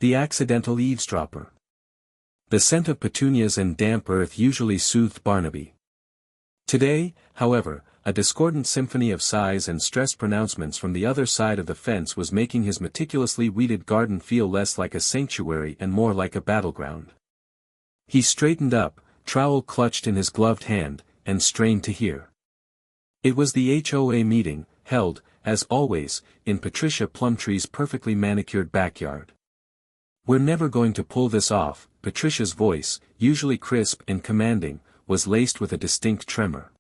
The accidental eavesdropper. The scent of petunias and damp earth usually soothed Barnaby. Today, however, a discordant symphony of sighs and stressed pronouncements from the other side of the fence was making his meticulously weeded garden feel less like a sanctuary and more like a battleground. He straightened up, trowel clutched in his gloved hand, and strained to hear. It was the HOA meeting, held, as always, in Patricia Plumtree's perfectly manicured backyard. "We're never going to pull this off," Patricia's voice, usually crisp and commanding, was laced with a distinct tremor.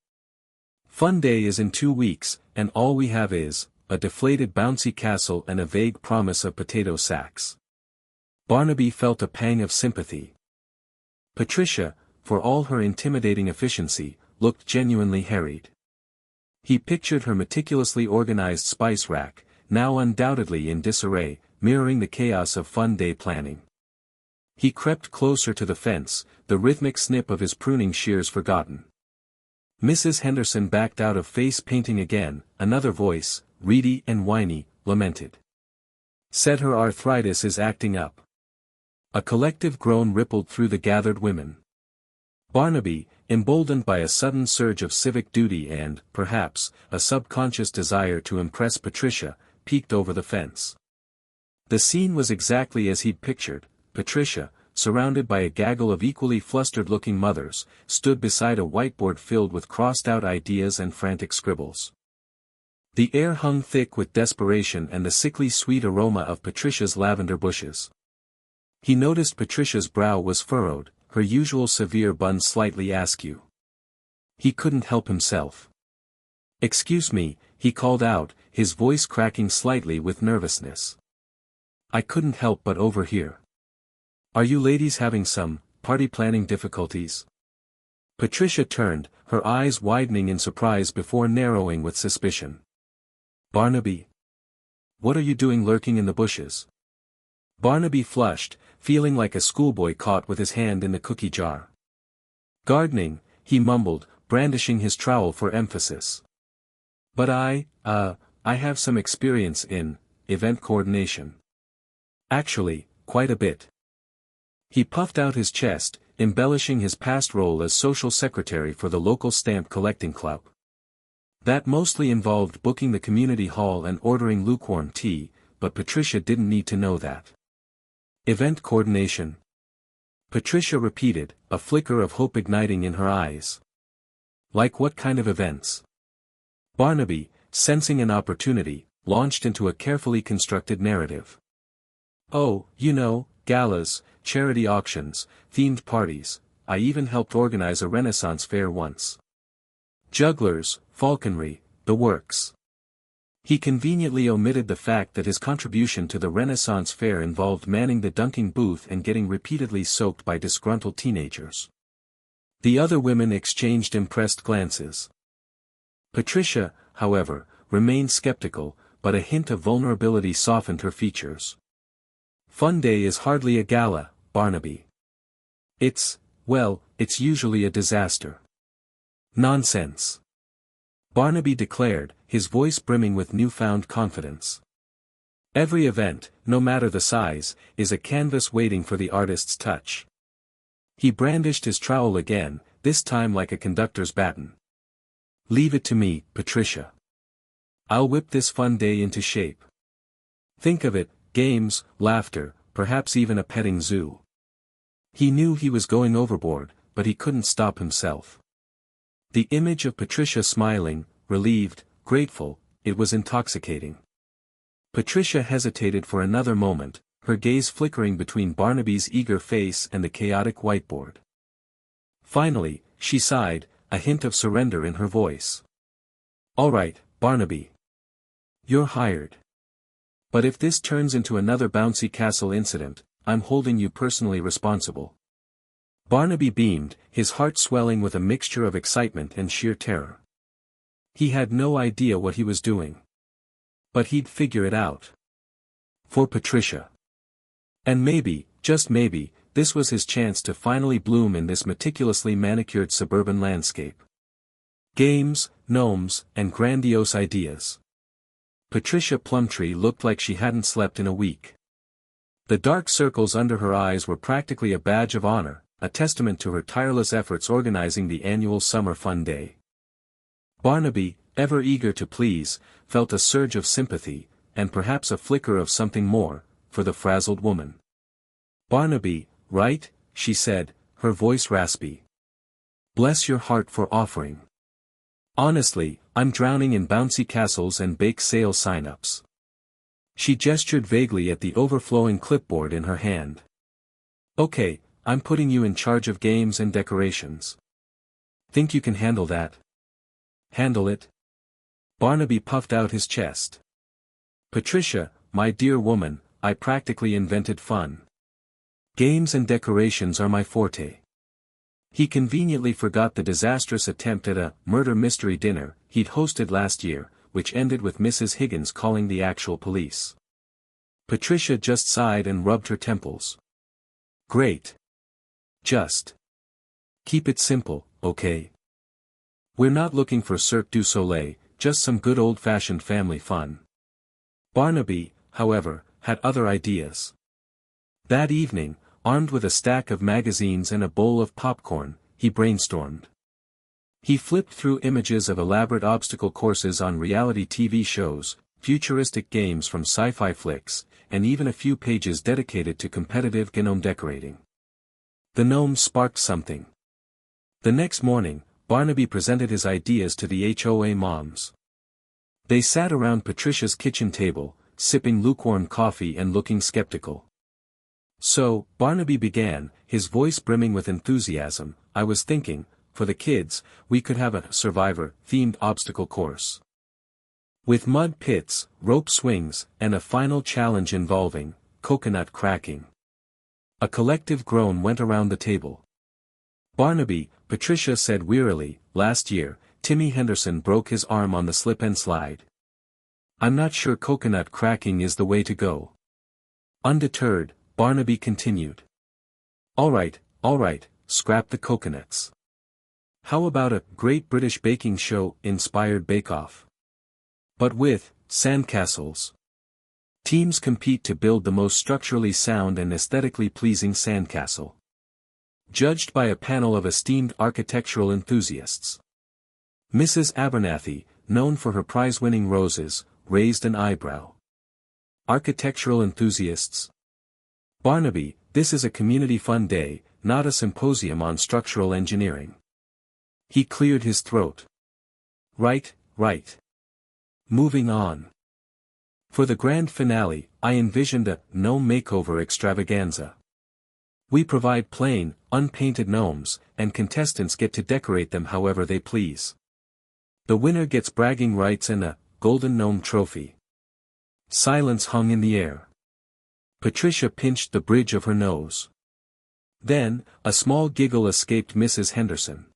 "Fun Day is in 2 weeks, and all we have is a deflated bouncy castle and a vague promise of potato sacks." Barnaby felt a pang of sympathy. Patricia, for all her intimidating efficiency, looked genuinely harried. He pictured her meticulously organized spice rack, now undoubtedly in disarray, mirroring the chaos of Fun Day planning. He crept closer to the fence, the rhythmic snip of his pruning shears forgotten. Mrs. Henderson backed out of face painting again, another voice, reedy and whiny, lamented. "Said her arthritis is acting up." A collective groan rippled through the gathered women. Barnaby, emboldened by a sudden surge of civic duty and, perhaps, a subconscious desire to impress Patricia, peeked over the fence. The scene was exactly as he'd pictured. Patricia, surrounded by a gaggle of equally flustered-looking mothers, stood beside a whiteboard filled with crossed-out ideas and frantic scribbles. The air hung thick with desperation and the sickly sweet aroma of Patricia's lavender bushes. He noticed Patricia's brow was furrowed, her usual severe bun slightly askew. He couldn't help himself. "Excuse me," he called out, his voice cracking slightly with nervousness. "I couldn't help but overhear. Are you ladies having some party planning difficulties?" Patricia turned, her eyes widening in surprise before narrowing with suspicion. "Barnaby? What are you doing lurking in the bushes?" Barnaby flushed, feeling like a schoolboy caught with his hand in the cookie jar. "Gardening," he mumbled, brandishing his trowel for emphasis. "But I have some experience in event coordination. Actually, quite a bit." He puffed out his chest, embellishing his past role as social secretary for the local stamp collecting club. That mostly involved booking the community hall and ordering lukewarm tea, but Patricia didn't need to know that. "Event coordination?" Patricia repeated, a flicker of hope igniting in her eyes. "Like what kind of events?" Barnaby, sensing an opportunity, launched into a carefully constructed narrative. "Oh, galas, charity auctions, themed parties. I even helped organize a Renaissance fair once. Jugglers, falconry, the works." He conveniently omitted the fact that his contribution to the Renaissance fair involved manning the dunking booth and getting repeatedly soaked by disgruntled teenagers. The other women exchanged impressed glances. Patricia, however, remained skeptical, but a hint of vulnerability softened her features. "Fun Day is hardly a gala, Barnaby. It's usually a disaster." "Nonsense," Barnaby declared, his voice brimming with newfound confidence. "Every event, no matter the size, is a canvas waiting for the artist's touch." He brandished his trowel again, this time like a conductor's baton. "Leave it to me, Patricia. I'll whip this Fun Day into shape. Think of it, games, laughter, perhaps even a petting zoo." He knew he was going overboard, but he couldn't stop himself. The image of Patricia smiling, relieved, grateful, it was intoxicating. Patricia hesitated for another moment, her gaze flickering between Barnaby's eager face and the chaotic whiteboard. Finally, she sighed, a hint of surrender in her voice. "All right, Barnaby. You're hired. But if this turns into another bouncy castle incident, I'm holding you personally responsible." Barnaby beamed, his heart swelling with a mixture of excitement and sheer terror. He had no idea what he was doing. But he'd figure it out. For Patricia. And maybe, just maybe, this was his chance to finally bloom in this meticulously manicured suburban landscape. Games, gnomes, and grandiose ideas. Patricia Plumtree looked like she hadn't slept in a week. The dark circles under her eyes were practically a badge of honor, a testament to her tireless efforts organizing the annual summer fun day. Barnaby, ever eager to please, felt a surge of sympathy, and perhaps a flicker of something more, for the frazzled woman. "Barnaby, right?" she said, her voice raspy. "Bless your heart for offering. Honestly, I'm drowning in bouncy castles and bake sale sign-ups." She gestured vaguely at the overflowing clipboard in her hand. "Okay, I'm putting you in charge of games and decorations. Think you can handle that?" "Handle it?" Barnaby puffed out his chest. "Patricia, my dear woman, I practically invented fun. Games and decorations are my forte." He conveniently forgot the disastrous attempt at a murder mystery dinner he'd hosted last year, which ended with Mrs. Higgins calling the actual police. Patricia just sighed and rubbed her temples. "Great. Just keep it simple, okay? We're not looking for Cirque du Soleil, just some good old-fashioned family fun." Barnaby, however, had other ideas. That evening, armed with a stack of magazines and a bowl of popcorn, he brainstormed. He flipped through images of elaborate obstacle courses on reality TV shows, futuristic games from sci-fi flicks, and even a few pages dedicated to competitive gnome decorating. The gnomes sparked something. The next morning, Barnaby presented his ideas to the HOA moms. They sat around Patricia's kitchen table, sipping lukewarm coffee and looking skeptical. "So," Barnaby began, his voice brimming with enthusiasm, "I was thinking, for the kids, we could have a Survivor-themed obstacle course. With mud pits, rope swings, and a final challenge involving coconut cracking." A collective groan went around the table. "Barnaby," Patricia said wearily, "last year, Timmy Henderson broke his arm on the slip and slide. I'm not sure coconut cracking is the way to go." Undeterred, Barnaby continued. All right, scrap the coconuts. How about a Great British Baking Show-inspired bake-off? But with sandcastles. Teams compete to build the most structurally sound and aesthetically pleasing sandcastle. Judged by a panel of esteemed architectural enthusiasts. Mrs. Abernathy, known for her prize-winning roses, raised an eyebrow. Architectural enthusiasts? "Barnaby, this is a community fun day, not a symposium on structural engineering." He cleared his throat. Right. Moving on. For the grand finale, I envisioned a gnome makeover extravaganza. We provide plain, unpainted gnomes, and contestants get to decorate them however they please. The winner gets bragging rights and a golden gnome trophy. Silence hung in the air. Patricia pinched the bridge of her nose. Then, a small giggle escaped Mrs. Henderson.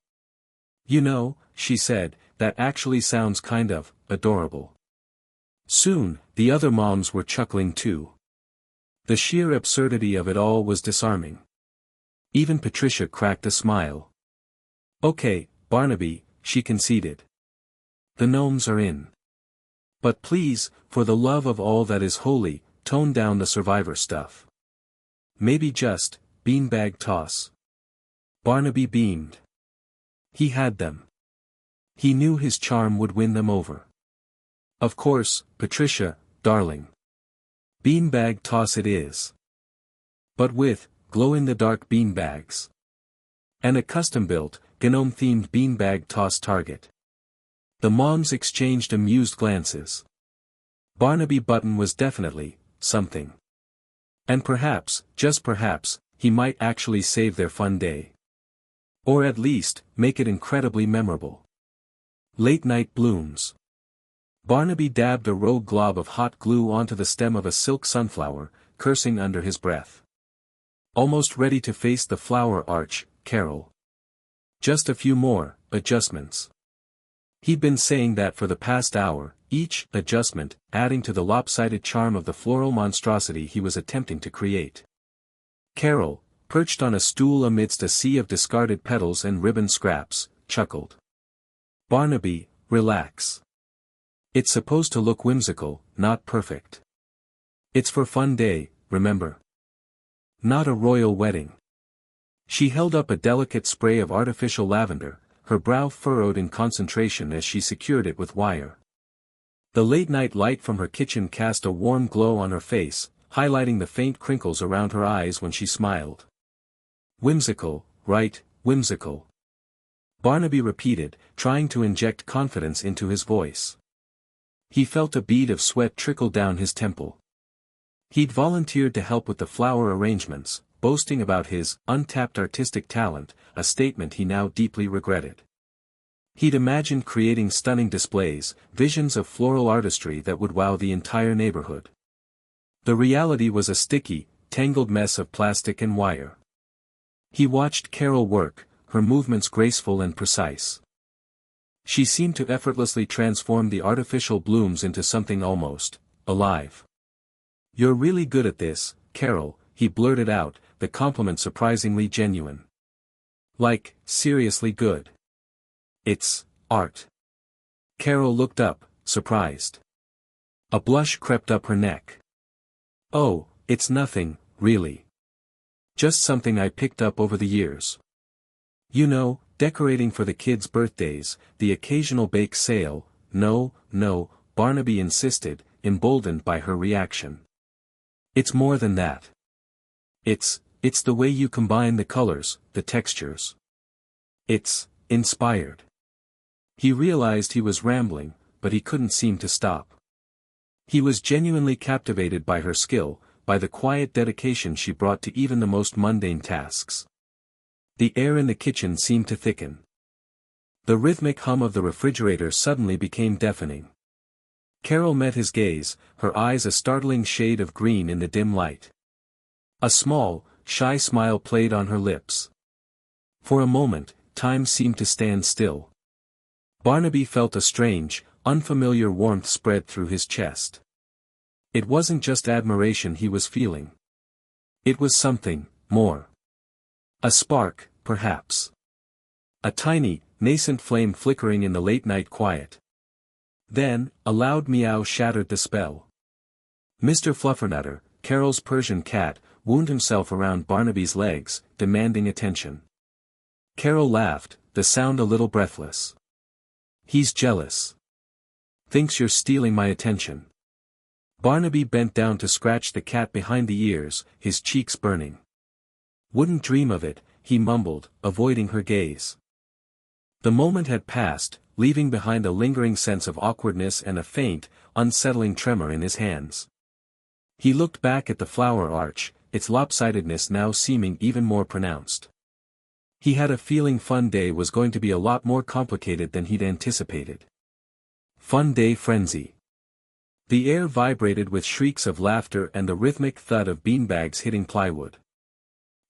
"You know," she said, "that actually sounds kind of adorable." Soon, the other moms were chuckling too. The sheer absurdity of it all was disarming. Even Patricia cracked a smile. "Okay, Barnaby," she conceded. "The gnomes are in. But please, for the love of all that is holy, tone down the Survivor stuff. Maybe just beanbag toss." Barnaby beamed. He had them. He knew his charm would win them over. "Of course, Patricia, darling. Beanbag toss it is. But with glow-in-the-dark beanbags. And a custom-built, gnome-themed beanbag toss target." The moms exchanged amused glances. Barnaby Button was definitely something. And perhaps, just perhaps, he might actually save their fun day. Or at least, make it incredibly memorable. Late-night blooms. Barnaby dabbed a rogue glob of hot glue onto the stem of a silk sunflower, cursing under his breath. Almost ready to face the flower arch, Carol. Just a few more adjustments. He'd been saying that for the past hour, each adjustment adding to the lopsided charm of the floral monstrosity he was attempting to create. Carol, perched on a stool amidst a sea of discarded petals and ribbon scraps, chuckled. "Barnaby, relax. It's supposed to look whimsical, not perfect. It's for fun day, remember." Not a royal wedding. She held up a delicate spray of artificial lavender, her brow furrowed in concentration as she secured it with wire. The late-night light from her kitchen cast a warm glow on her face, highlighting the faint crinkles around her eyes when she smiled. Whimsical, right, whimsical. Barnaby repeated, trying to inject confidence into his voice. He felt a bead of sweat trickle down his temple. He'd volunteered to help with the flower arrangements, boasting about his untapped artistic talent, a statement he now deeply regretted. He'd imagined creating stunning displays, visions of floral artistry that would wow the entire neighborhood. The reality was a sticky, tangled mess of plastic and wire. He watched Carol work, her movements graceful and precise. She seemed to effortlessly transform the artificial blooms into something almost alive. "You're really good at this, Carol," he blurted out, the compliment surprisingly genuine. "Like, seriously good. It's art." Carol looked up, surprised. A blush crept up her neck. "Oh, it's nothing, really. Just something I picked up over the years. You know, decorating for the kids' birthdays, the occasional bake sale." "No, no," Barnaby insisted, emboldened by her reaction. "It's more than that. It's the way you combine the colors, the textures. It's inspired." He realized he was rambling, but he couldn't seem to stop. He was genuinely captivated by her skill, by the quiet dedication she brought to even the most mundane tasks. The air in the kitchen seemed to thicken. The rhythmic hum of the refrigerator suddenly became deafening. Carol met his gaze, her eyes a startling shade of green in the dim light. A small, shy smile played on her lips. For a moment, time seemed to stand still. Barnaby felt a strange, unfamiliar warmth spread through his chest. It wasn't just admiration he was feeling. It was something more. A spark, perhaps. A tiny, nascent flame flickering in the late-night quiet. Then, a loud meow shattered the spell. Mr. Fluffernutter, Carol's Persian cat, wound himself around Barnaby's legs, demanding attention. Carol laughed, the sound a little breathless. "He's jealous. Thinks you're stealing my attention." Barnaby bent down to scratch the cat behind the ears, his cheeks burning. "Wouldn't dream of it," he mumbled, avoiding her gaze. The moment had passed, leaving behind a lingering sense of awkwardness and a faint, unsettling tremor in his hands. He looked back at the flower arch, its lopsidedness now seeming even more pronounced. He had a feeling Fun Day was going to be a lot more complicated than he'd anticipated. Fun Day frenzy. The air vibrated with shrieks of laughter and the rhythmic thud of beanbags hitting plywood.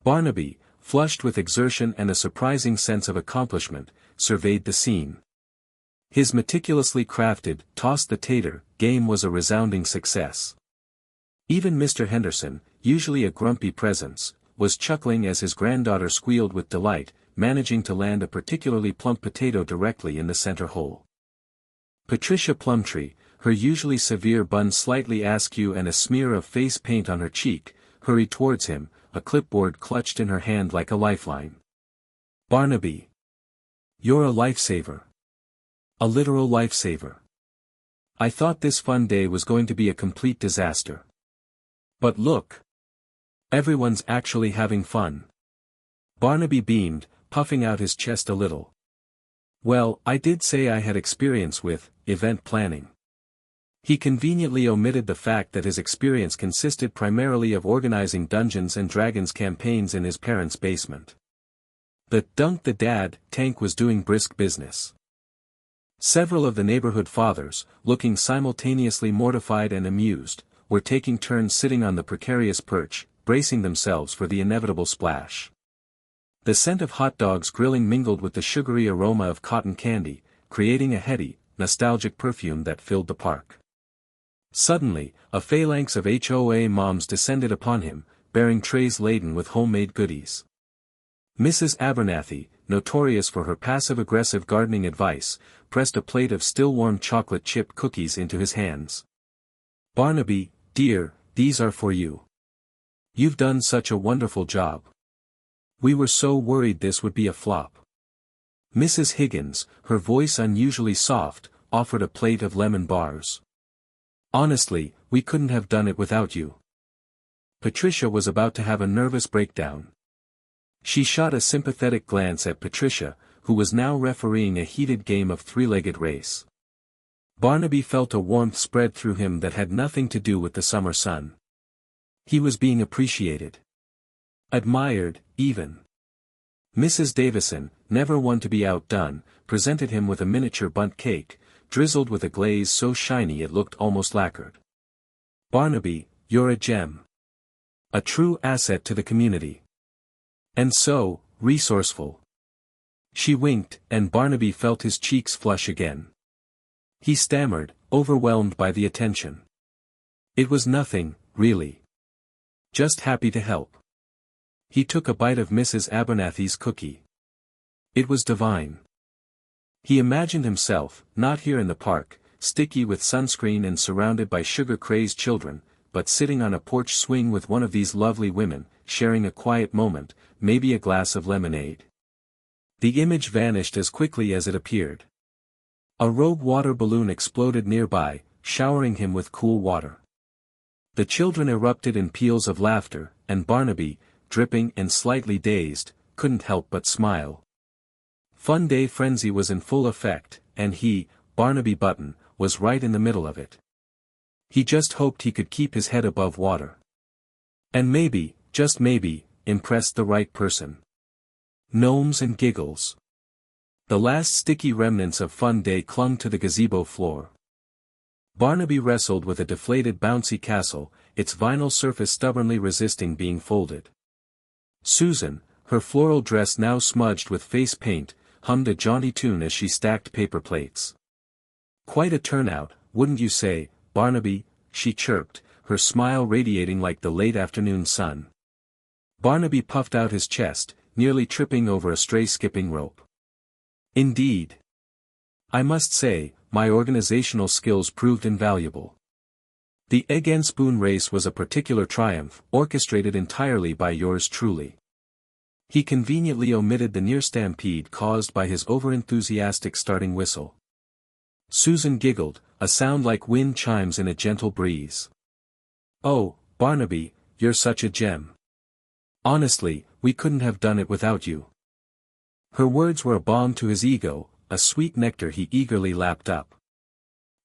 Barnaby, flushed with exertion and a surprising sense of accomplishment, surveyed the scene. His meticulously crafted, toss the tater, game was a resounding success. Even Mr. Henderson, usually a grumpy presence, was chuckling as his granddaughter squealed with delight, managing to land a particularly plump potato directly in the center hole. Patricia Plumtree, her usually severe bun slightly askew and a smear of face paint on her cheek, hurried towards him, a clipboard clutched in her hand like a lifeline. "Barnaby. You're a lifesaver. A literal lifesaver. I thought this Fun Day was going to be a complete disaster. But look. Everyone's actually having fun." Barnaby beamed, puffing out his chest a little. "Well, I did say I had experience with event planning." He conveniently omitted the fact that his experience consisted primarily of organizing Dungeons and Dragons campaigns in his parents' basement. The "Dunk the Dad" tank was doing brisk business. Several of the neighborhood fathers, looking simultaneously mortified and amused, were taking turns sitting on the precarious perch, bracing themselves for the inevitable splash. The scent of hot dogs grilling mingled with the sugary aroma of cotton candy, creating a heady, nostalgic perfume that filled the park. Suddenly, a phalanx of HOA moms descended upon him, bearing trays laden with homemade goodies. Mrs. Abernathy, notorious for her passive-aggressive gardening advice, pressed a plate of still-warm chocolate chip cookies into his hands. "Barnaby, dear, these are for you." You've done such a wonderful job. We were so worried this would be a flop. Mrs. Higgins, her voice unusually soft, offered a plate of lemon bars. Honestly, we couldn't have done it without you. Patricia was about to have a nervous breakdown. She shot a sympathetic glance at Patricia, who was now refereeing a heated game of three-legged race. Barnaby felt a warmth spread through him that had nothing to do with the summer sun. He was being appreciated. Admired, even. Mrs. Davison, never one to be outdone, presented him with a miniature bundt cake, drizzled with a glaze so shiny it looked almost lacquered. Barnaby, you're a gem. A true asset to the community. And so, resourceful. She winked, and Barnaby felt his cheeks flush again. He stammered, overwhelmed by the attention. It was nothing, really. Just happy to help. He took a bite of Mrs. Abernathy's cookie. It was divine. He imagined himself, not here in the park, sticky with sunscreen and surrounded by sugar-crazed children, but sitting on a porch swing with one of these lovely women, sharing a quiet moment, maybe a glass of lemonade. The image vanished as quickly as it appeared. A rogue water balloon exploded nearby, showering him with cool water. The children erupted in peals of laughter, and Barnaby, dripping and slightly dazed, couldn't help but smile. Fun day frenzy was in full effect, and he, Barnaby Button, was right in the middle of it. He just hoped he could keep his head above water. And maybe, just maybe, impress the right person. Gnomes and giggles. The last sticky remnants of Fun Day clung to the gazebo floor. Barnaby wrestled with a deflated bouncy castle, its vinyl surface stubbornly resisting being folded. Susan, her floral dress now smudged with face paint, hummed a jaunty tune as she stacked paper plates. Quite a turnout, wouldn't you say, Barnaby, she chirped, her smile radiating like the late afternoon sun. Barnaby puffed out his chest, nearly tripping over a stray skipping rope. Indeed. I must say, my organizational skills proved invaluable. The egg and spoon race was a particular triumph, orchestrated entirely by yours truly. He conveniently omitted the near stampede caused by his overenthusiastic starting whistle. Susan giggled, a sound like wind chimes in a gentle breeze. Oh, Barnaby, you're such a gem. Honestly, we couldn't have done it without you. Her words were a balm to his ego, a sweet nectar he eagerly lapped up.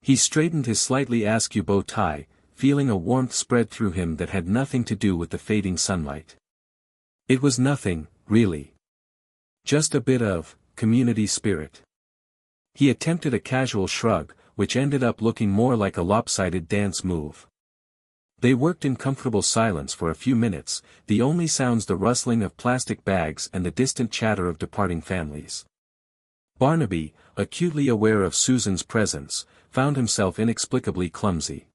He straightened his slightly askew bow tie, feeling a warmth spread through him that had nothing to do with the fading sunlight. It was nothing, really. Just a bit of community spirit. He attempted a casual shrug, which ended up looking more like a lopsided dance move. They worked in comfortable silence for a few minutes, the only sounds the rustling of plastic bags and the distant chatter of departing families. Barnaby, acutely aware of Susan's presence, found himself inexplicably clumsy.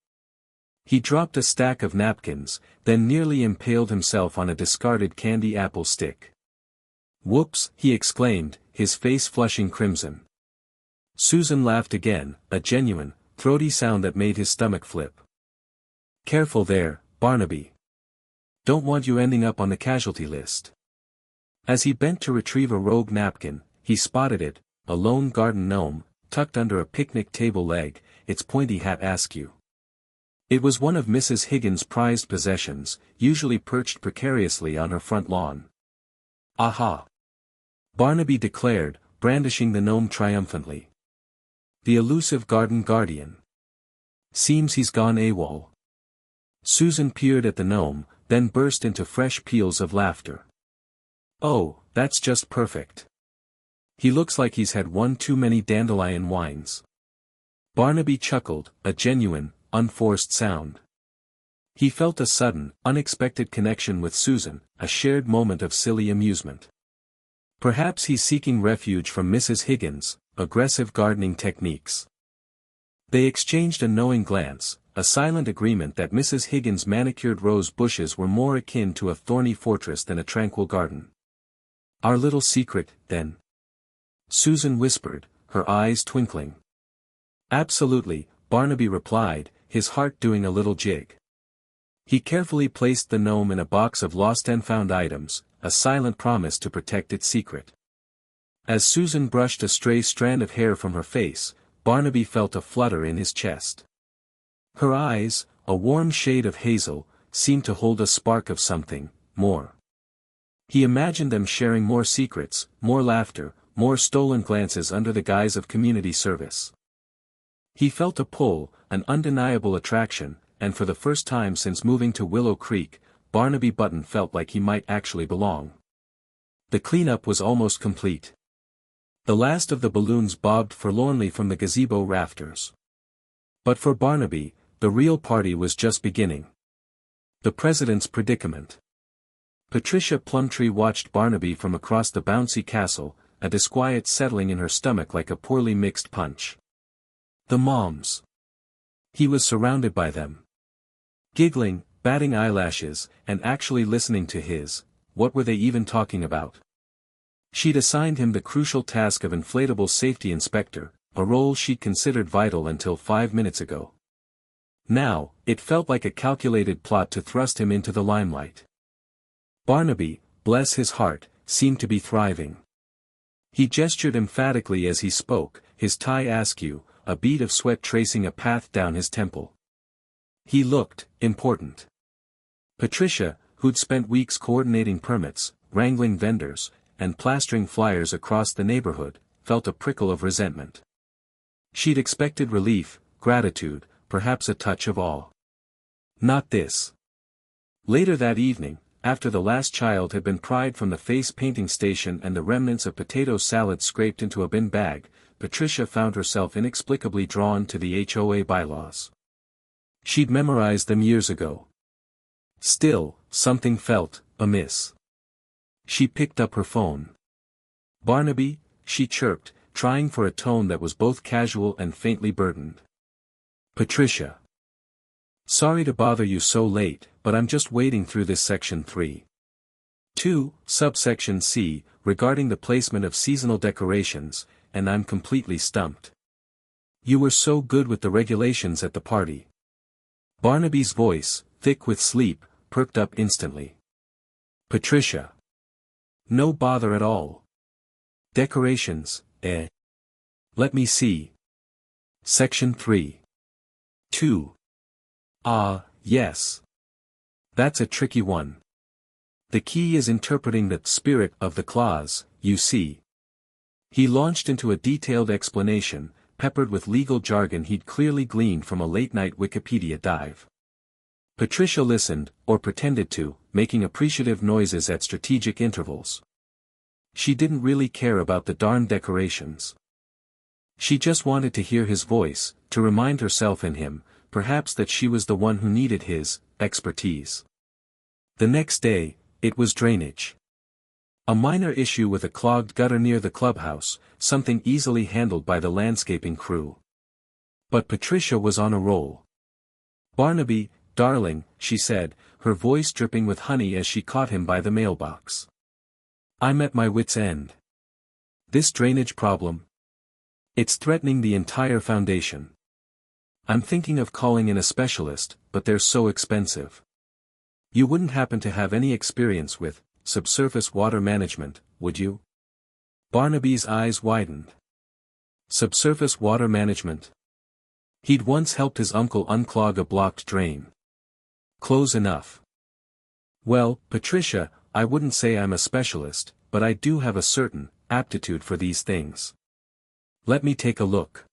He dropped a stack of napkins, then nearly impaled himself on a discarded candy apple stick. Whoops, he exclaimed, his face flushing crimson. Susan laughed again, a genuine, throaty sound that made his stomach flip. Careful there, Barnaby. Don't want you ending up on the casualty list. As he bent to retrieve a rogue napkin, he spotted it, a lone garden gnome, tucked under a picnic table leg, its pointy hat askew. It was one of Mrs. Higgins' prized possessions, usually perched precariously on her front lawn. Aha! Barnaby declared, brandishing the gnome triumphantly. The elusive garden guardian. Seems he's gone AWOL. Susan peered at the gnome, then burst into fresh peals of laughter. Oh, that's just perfect. He looks like he's had one too many dandelion wines. Barnaby chuckled, a genuine, unforced sound. He felt a sudden, unexpected connection with Susan, a shared moment of silly amusement. Perhaps he's seeking refuge from Mrs. Higgins' aggressive gardening techniques. They exchanged a knowing glance, a silent agreement that Mrs. Higgins' manicured rose bushes were more akin to a thorny fortress than a tranquil garden. Our little secret, then? Susan whispered, her eyes twinkling. Absolutely, Barnaby replied, his heart doing a little jig. He carefully placed the gnome in a box of lost and found items, a silent promise to protect its secret. As Susan brushed a stray strand of hair from her face, Barnaby felt a flutter in his chest. Her eyes, a warm shade of hazel, seemed to hold a spark of something more. He imagined them sharing more secrets, more laughter, more stolen glances under the guise of community service. He felt a pull, an undeniable attraction, and for the first time since moving to Willow Creek, Barnaby Button felt like he might actually belong. The cleanup was almost complete. The last of the balloons bobbed forlornly from the gazebo rafters. But for Barnaby, the real party was just beginning. The president's predicament. Patricia Plumtree watched Barnaby from across the bouncy castle, a disquiet settling in her stomach like a poorly mixed punch. The moms. He was surrounded by them. Giggling, batting eyelashes, and actually listening to his, what were they even talking about? She'd assigned him the crucial task of inflatable safety inspector, a role she'd considered vital until 5 minutes ago. Now, it felt like a calculated plot to thrust him into the limelight. Barnaby, bless his heart, seemed to be thriving. He gestured emphatically as he spoke, his tie askew, a bead of sweat tracing a path down his temple. He looked important. Patricia, who'd spent weeks coordinating permits, wrangling vendors, and plastering flyers across the neighborhood, felt a prickle of resentment. She'd expected relief, gratitude, perhaps a touch of awe. Not this. Later that evening, after the last child had been pried from the face painting station and the remnants of potato salad scraped into a bin bag, Patricia found herself inexplicably drawn to the HOA bylaws. She'd memorized them years ago. Still, something felt amiss. She picked up her phone. "Barnaby," she chirped, trying for a tone that was both casual and faintly burdened. "Patricia. Sorry to bother you so late, but I'm just wading through this section 3.2, subsection C, regarding the placement of seasonal decorations, and I'm completely stumped. You were so good with the regulations at the party." Barnaby's voice, thick with sleep, perked up instantly. "Patricia. No bother at all. Decorations, eh? Let me see. Section 3.2. Ah, yes. That's a tricky one. The key is interpreting the spirit of the clause, you see." He launched into a detailed explanation, peppered with legal jargon he'd clearly gleaned from a late-night Wikipedia dive. Patricia listened, or pretended to, making appreciative noises at strategic intervals. She didn't really care about the darn decorations. She just wanted to hear his voice, to remind herself and him, perhaps that she was the one who needed his expertise. The next day, it was drainage. A minor issue with a clogged gutter near the clubhouse, something easily handled by the landscaping crew. But Patricia was on a roll. "Barnaby, darling," she said, her voice dripping with honey as she caught him by the mailbox. "I'm at my wit's end. This drainage problem. It's threatening the entire foundation. I'm thinking of calling in a specialist, but they're so expensive. You wouldn't happen to have any experience with subsurface water management, would you?" Barnaby's eyes widened. Subsurface water management. He'd once helped his uncle unclog a blocked drain. Close enough. "Well, Patricia, I wouldn't say I'm a specialist, but I do have a certain aptitude for these things. Let me take a look."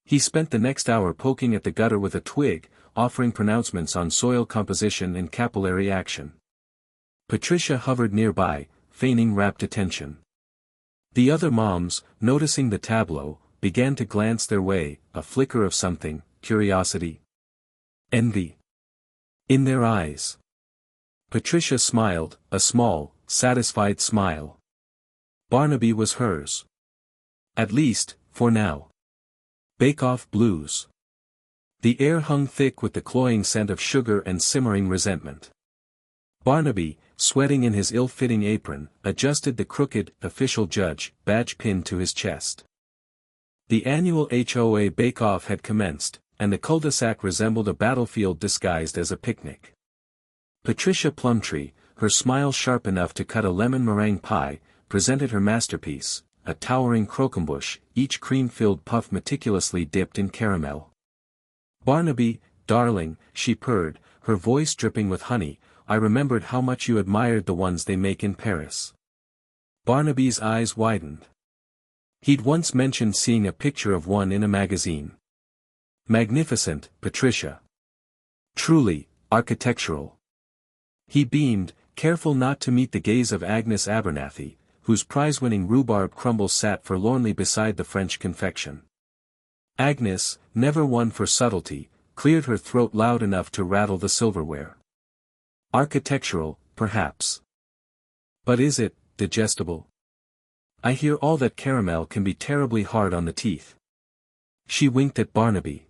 He spent the next hour poking at the gutter with a twig, offering pronouncements on soil composition and capillary action. Patricia hovered nearby, feigning rapt attention. The other moms, noticing the tableau, began to glance their way, a flicker of something, curiosity, envy, in their eyes. Patricia smiled, a small, satisfied smile. Barnaby was hers. At least, for now. Bake-Off blues. The air hung thick with the cloying scent of sugar and simmering resentment. Barnaby, sweating in his ill-fitting apron, adjusted the crooked, official judge, badge pinned to his chest. The annual HOA bake-off had commenced, and the cul-de-sac resembled a battlefield disguised as a picnic. Patricia Plumtree, her smile sharp enough to cut a lemon meringue pie, presented her masterpiece, a towering croquembouche, each cream-filled puff meticulously dipped in caramel. "Barnaby, darling," she purred, her voice dripping with honey, "I remembered how much you admired the ones they make in Paris." Barnaby's eyes widened. He'd once mentioned seeing a picture of one in a magazine. "Magnificent, Patricia. Truly, architectural." He beamed, careful not to meet the gaze of Agnes Abernathy, whose prize-winning rhubarb crumble sat forlornly beside the French confection. Agnes, never one for subtlety, cleared her throat loud enough to rattle the silverware. "Architectural, perhaps. But is it digestible? I hear all that caramel can be terribly hard on the teeth." She winked at Barnaby.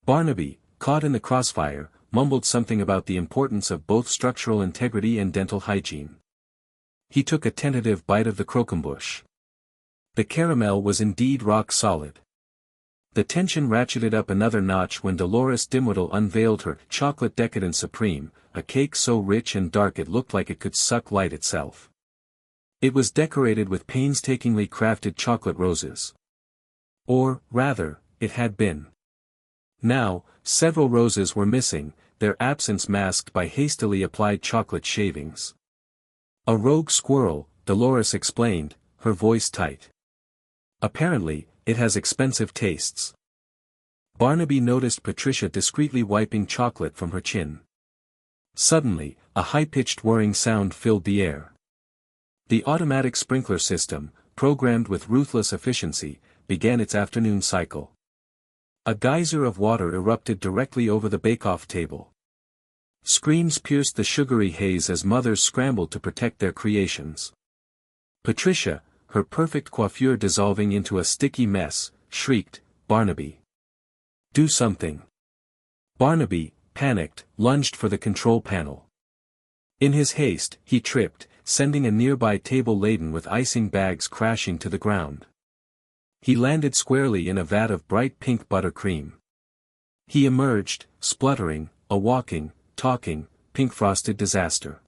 Barnaby, caught in the crossfire, mumbled something about the importance of both structural integrity and dental hygiene. He took a tentative bite of the croquembouche. The caramel was indeed rock solid. The tension ratcheted up another notch when Dolores Dimwittle unveiled her chocolate decadence supreme, a cake so rich and dark it looked like it could suck light itself. It was decorated with painstakingly crafted chocolate roses. Or, rather, it had been. Now, several roses were missing, their absence masked by hastily applied chocolate shavings. "A rogue squirrel," Dolores explained, her voice tight. "Apparently, it has expensive tastes." Barnaby noticed Patricia discreetly wiping chocolate from her chin. Suddenly, a high-pitched whirring sound filled the air. The automatic sprinkler system, programmed with ruthless efficiency, began its afternoon cycle. A geyser of water erupted directly over the bake-off table. Screams pierced the sugary haze as mothers scrambled to protect their creations. Patricia, her perfect coiffure dissolving into a sticky mess, shrieked, "Barnaby! Do something!" Barnaby, panicked, lunged for the control panel. In his haste, he tripped, sending a nearby table laden with icing bags crashing to the ground. He landed squarely in a vat of bright pink buttercream. He emerged, spluttering, a walking, talking, pink-frosted disaster.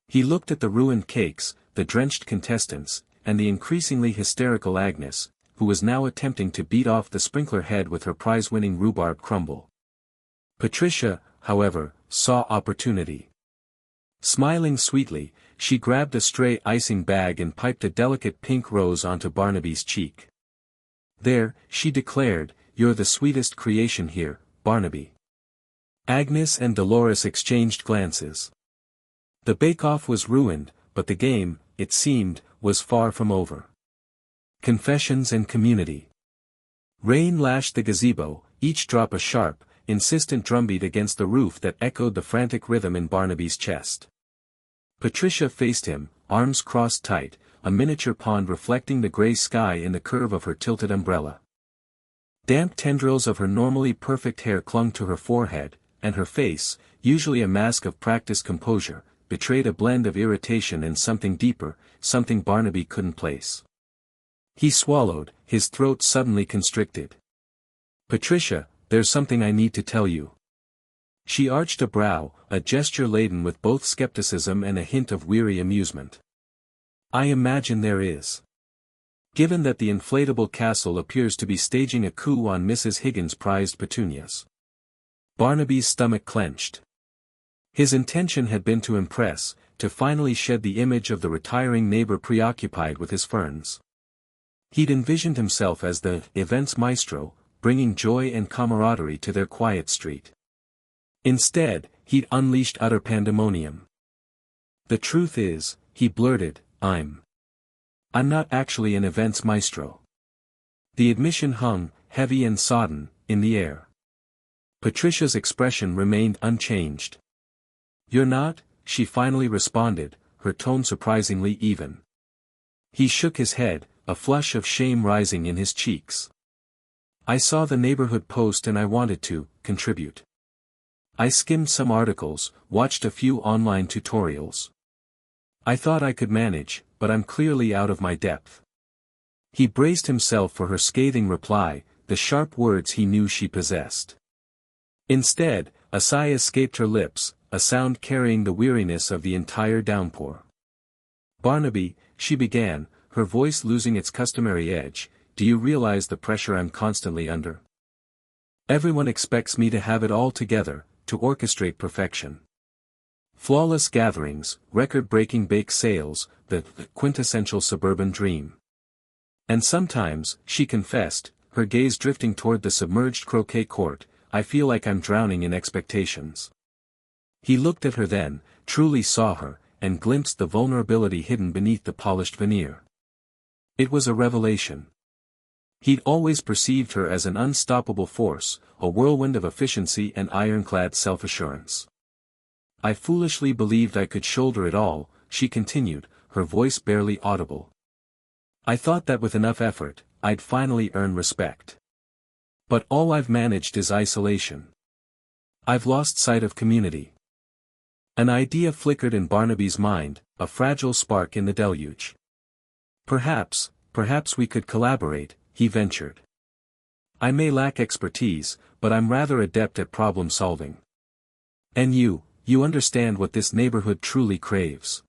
He looked at the ruined cakes, the drenched contestants, and the increasingly hysterical Agnes, who was now attempting to beat off the sprinkler head with her prize-winning rhubarb crumble. Patricia, however, saw opportunity. Smiling sweetly, she grabbed a stray icing bag and piped a delicate pink rose onto Barnaby's cheek. "There," she declared, "you're the sweetest creation here, Barnaby." Agnes and Dolores exchanged glances. The bake-off was ruined, but the game, it seemed, was far from over. Confessions and community. Rain lashed the gazebo, each drop a sharp, insistent drumbeat against the roof that echoed the frantic rhythm in Barnaby's chest. Patricia faced him, arms crossed tight, a miniature pond reflecting the gray sky in the curve of her tilted umbrella. Damp tendrils of her normally perfect hair clung to her forehead, and her face, usually a mask of practiced composure, betrayed a blend of irritation and something deeper, something Barnaby couldn't place. He swallowed, his throat suddenly constricted. "Patricia, there's something I need to tell you." She arched a brow, a gesture laden with both skepticism and a hint of weary amusement. "I imagine there is. Given that the inflatable castle appears to be staging a coup on Mrs. Higgins' prized petunias." Barnaby's stomach clenched. His intention had been to impress, to finally shed the image of the retiring neighbor preoccupied with his ferns. He'd envisioned himself as the events maestro, bringing joy and camaraderie to their quiet street. Instead, he'd unleashed utter pandemonium. "The truth is," he blurted, I'm not actually an events maestro." The admission hung, heavy and sodden, in the air. Patricia's expression remained unchanged. "You're not?" she finally responded, her tone surprisingly even. He shook his head, a flush of shame rising in his cheeks. "I saw the neighborhood post and I wanted to contribute. I skimmed some articles, watched a few online tutorials. I thought I could manage, but I'm clearly out of my depth." He braced himself for her scathing reply, the sharp words he knew she possessed. Instead, a sigh escaped her lips, a sound carrying the weariness of the entire downpour. "Barnaby," she began, her voice losing its customary edge, "do you realize the pressure I'm constantly under? Everyone expects me to have it all together, to orchestrate perfection. Flawless gatherings, record-breaking bake sales, the quintessential suburban dream. And sometimes," she confessed, her gaze drifting toward the submerged croquet court, "I feel like I'm drowning in expectations." He looked at her then, truly saw her, and glimpsed the vulnerability hidden beneath the polished veneer. It was a revelation. He'd always perceived her as an unstoppable force, a whirlwind of efficiency and ironclad self-assurance. "I foolishly believed I could shoulder it all," she continued, her voice barely audible. "I thought that with enough effort, I'd finally earn respect. But all I've managed is isolation. I've lost sight of community." An idea flickered in Barnaby's mind, a fragile spark in the deluge. Perhaps we could collaborate," he ventured. "I may lack expertise, but I'm rather adept at problem solving. And you understand what this neighborhood truly craves."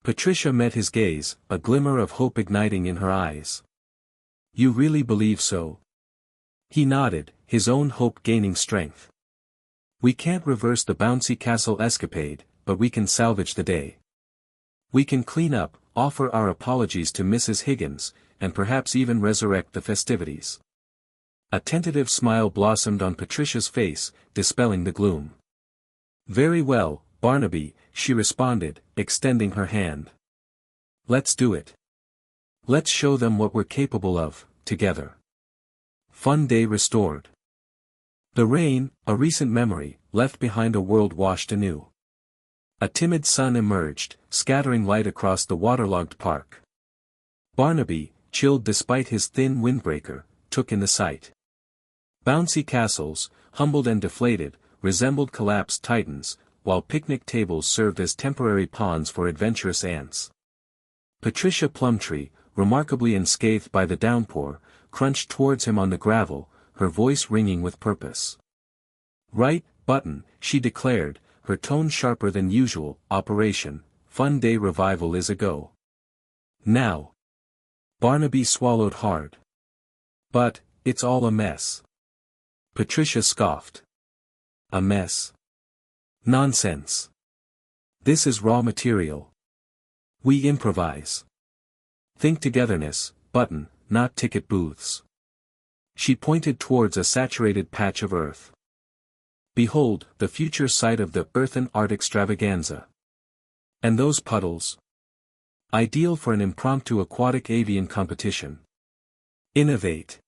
Patricia met his gaze, a glimmer of hope igniting in her eyes. "You really believe so?" He nodded, his own hope gaining strength. "We can't reverse the bouncy castle escapade, but we can salvage the day. We can clean up, offer our apologies to Mrs. Higgins, and perhaps even resurrect the festivities." A tentative smile blossomed on Patricia's face, dispelling the gloom. "Very well, Barnaby," she responded, extending her hand. "Let's do it. Let's show them what we're capable of, together." Fun day restored. The rain, a recent memory, left behind a world washed anew. A timid sun emerged, scattering light across the waterlogged park. Barnaby, chilled despite his thin windbreaker, took in the sight. Bouncy castles, humbled and deflated, resembled collapsed titans, while picnic tables served as temporary ponds for adventurous ants. Patricia Plumtree, remarkably unscathed by the downpour, crunched towards him on the gravel, her voice ringing with purpose. "Right, Button," she declared, her tone sharper than usual, "Operation Fun Day Revival is a go. Now." Barnaby swallowed hard. "But, it's all a mess." Patricia scoffed. "A mess? Nonsense. This is raw material. We improvise. Think togetherness, Button, not ticket booths." She pointed towards a saturated patch of earth. "Behold, the future site of the earthen art extravaganza. And those puddles? Ideal for an impromptu aquatic avian competition. Innovate."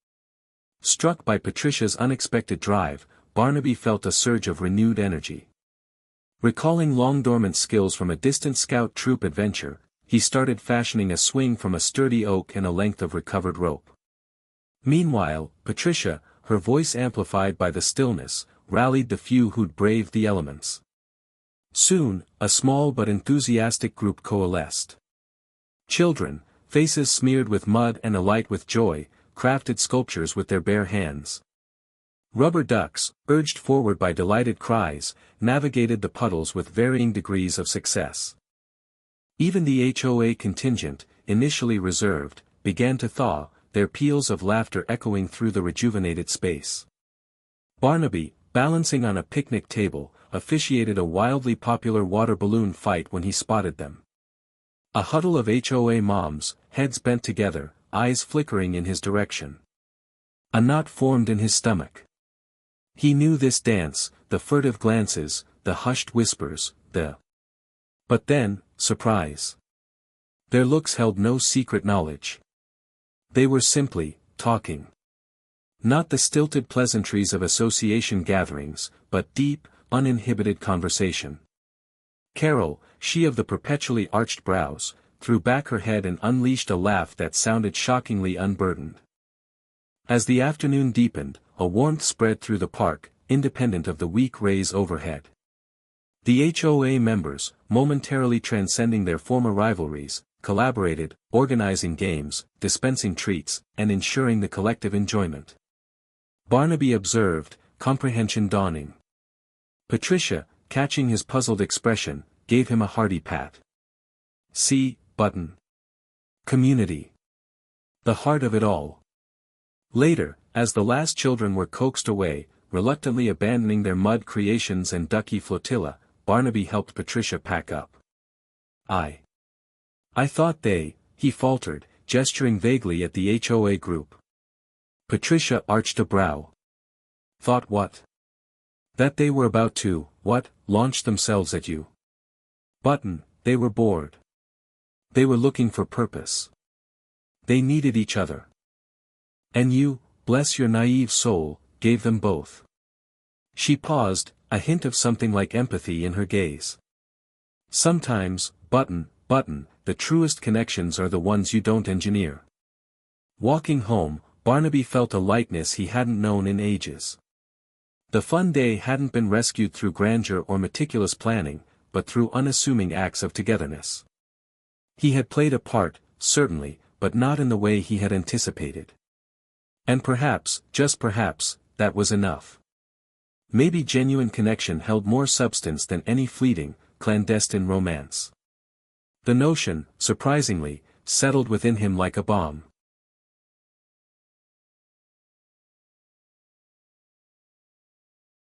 Struck by Patricia's unexpected drive, Barnaby felt a surge of renewed energy. Recalling long-dormant skills from a distant scout troop adventure, he started fashioning a swing from a sturdy oak and a length of recovered rope. Meanwhile, Patricia, her voice amplified by the stillness, rallied the few who'd braved the elements. Soon, a small but enthusiastic group coalesced. Children, faces smeared with mud and alight with joy, crafted sculptures with their bare hands. Rubber ducks, urged forward by delighted cries, navigated the puddles with varying degrees of success. Even the HOA contingent, initially reserved, began to thaw, their peals of laughter echoing through the rejuvenated space. Barnaby, balancing on a picnic table, officiated a wildly popular water balloon fight when he spotted them. A huddle of HOA moms, heads bent together, eyes flickering in his direction. A knot formed in his stomach. He knew this dance, the furtive glances, the hushed whispers, But then, surprise. Their looks held no secret knowledge. They were simply, talking. Not the stilted pleasantries of association gatherings, but deep, uninhibited conversation. Carol, she of the perpetually arched brows, threw back her head and unleashed a laugh that sounded shockingly unburdened. As the afternoon deepened, a warmth spread through the park, independent of the weak rays overhead. The HOA members, momentarily transcending their former rivalries, collaborated, organizing games, dispensing treats, and ensuring the collective enjoyment. Barnaby observed, comprehension dawning. Patricia, catching his puzzled expression, gave him a hearty pat. See, Button. Community. The heart of it all. Later, as the last children were coaxed away, reluctantly abandoning their mud creations and ducky flotilla, Barnaby helped Patricia pack up. I thought he faltered, gesturing vaguely at the HOA group. Patricia arched a brow. Thought what? That they were about to, launch themselves at you. Button, they were bored. They were looking for purpose. They needed each other. And you, bless your naive soul, gave them both. She paused, a hint of something like empathy in her gaze. Sometimes, Button, the truest connections are the ones you don't engineer. Walking home, Barnaby felt a lightness he hadn't known in ages. The fun day hadn't been rescued through grandeur or meticulous planning, but through unassuming acts of togetherness. He had played a part, certainly, but not in the way he had anticipated. And perhaps, just perhaps, that was enough. Maybe genuine connection held more substance than any fleeting, clandestine romance. The notion, surprisingly, settled within him like a bomb.